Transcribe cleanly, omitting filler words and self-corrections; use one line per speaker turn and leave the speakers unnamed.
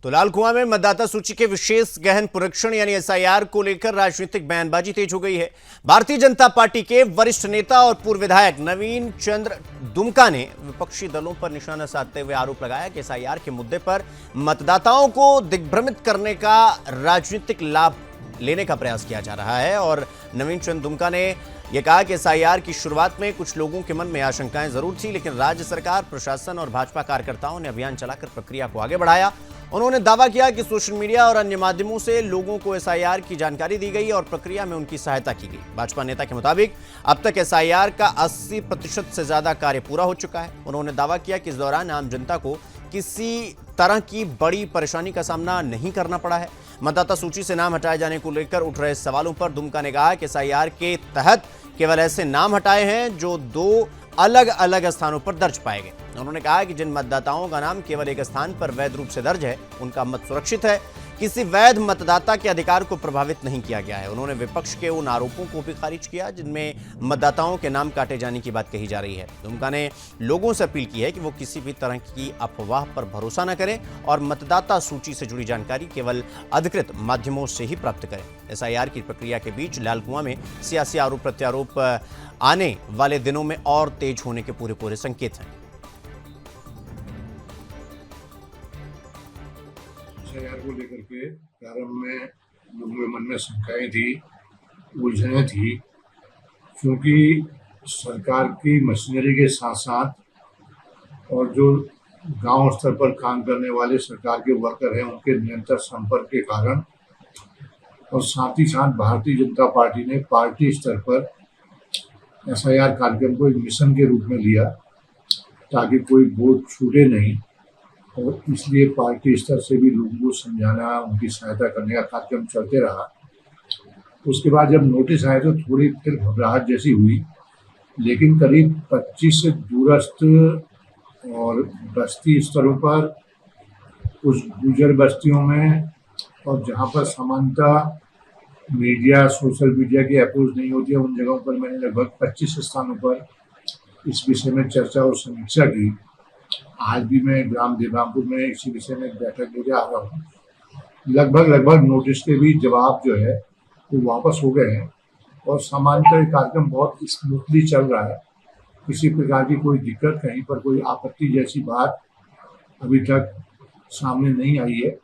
तो लाल कुआं में मतदाता सूची के विशेष गहन पुनरीक्षण यानी एसआईआर को लेकर राजनीतिक बयानबाजी तेज हो गई है। भारतीय जनता पार्टी के वरिष्ठ नेता और पूर्व विधायक नवीन चंद्र दुमका ने विपक्षी दलों पर निशाना साधते हुए आरोप लगाया कि एसआईआर के मुद्दे पर मतदाताओं को दिग्भ्रमित करने का राजनीतिक लाभ लेने का प्रयास किया जा रहा है। और नवीन चंद्र दुमका ने यह कहा कि एसआईआर की शुरुआत में कुछ लोगों के मन में आशंकाएं जरूर थी, लेकिन राज्य सरकार, प्रशासन और भाजपा कार्यकर्ताओं ने अभियान चलाकर प्रक्रिया को आगे बढ़ाया। उन्होंने दावा किया कि सोशल मीडिया और अन्य माध्यमों से लोगों को एसआईआर की जानकारी दी गई और प्रक्रिया में उनकी सहायता की गई। भाजपा नेता के मुताबिक अब तक एसआईआर का 80% से ज्यादा कार्य पूरा हो चुका है। उन्होंने दावा किया कि इस दौरान आम जनता को किसी तरह की बड़ी परेशानी का सामना नहीं करना पड़ा है। मतदाता सूची से नाम हटाए जाने को लेकर उठ रहे सवालों पर दुमका ने कहा कि एसआईआर के तहत केवल ऐसे नाम हटाए हैं जो 2 अलग अलग स्थानों पर दर्ज पाए गए। उन्होंने कहा कि जिन मतदाताओं का नाम केवल एक स्थान पर वैध रूप से दर्ज है, उनका मत सुरक्षित है। किसी वैध मतदाता के अधिकार को प्रभावित नहीं किया गया है। उन्होंने विपक्ष के उन आरोपों को भी खारिज किया जिनमें मतदाताओं के नाम काटे जाने की बात कही जा रही है। दुमका ने लोगों से अपील की है कि वो किसी भी तरह की अफवाह पर भरोसा न करें और मतदाता सूची से जुड़ी जानकारी केवल अधिकृत माध्यमों से ही प्राप्त करें। एसआईआर की प्रक्रिया के बीच लाल कुआं में सियासी आरोप प्रत्यारोप आने वाले दिनों में और तेज होने के पूरे संकेत हैं।
एसआईआर को लेकर के प्रारंभ में लोगों के मन में शंकाएं थी, उलझनें थी, क्योंकि सरकार की मशीनरी के साथ साथ और जो गांव स्तर पर काम करने वाले सरकार के वर्कर हैं, उनके निरंतर संपर्क के कारण और साथ ही साथ भारतीय जनता पार्टी ने पार्टी स्तर पर एसआईआर कार्यक्रम को एक मिशन के रूप में लिया ताकि कोई वोट छूटे नहीं, और इसलिए पार्टी स्तर से भी लोगों को समझाना, उनकी सहायता करने का कार्यक्रम चलते रहा। उसके बाद जब नोटिस आए तो थोड़ी फिर घबराहट जैसी हुई, लेकिन करीब 25 दूरस्थ और बस्ती स्तरों पर, कुछ गुजर बस्तियों में और जहां पर सामान्यतः मीडिया, सोशल मीडिया की अप्रोच नहीं होती है, उन जगहों पर मैंने लगभग 25 स्थानों पर इस विषय में चर्चा और समीक्षा की। आज भी मैं ग्राम देवामपुर में इसी विषय में बैठक लेके आ रहा हूँ। लगभग नोटिस के भी जवाब जो है वो वापस हो गए हैं और सामान्यतः कार्यक्रम बहुत स्मूथली चल रहा है। किसी प्रकार की कोई दिक्कत, कहीं पर कोई आपत्ति जैसी बात अभी तक सामने नहीं आई है।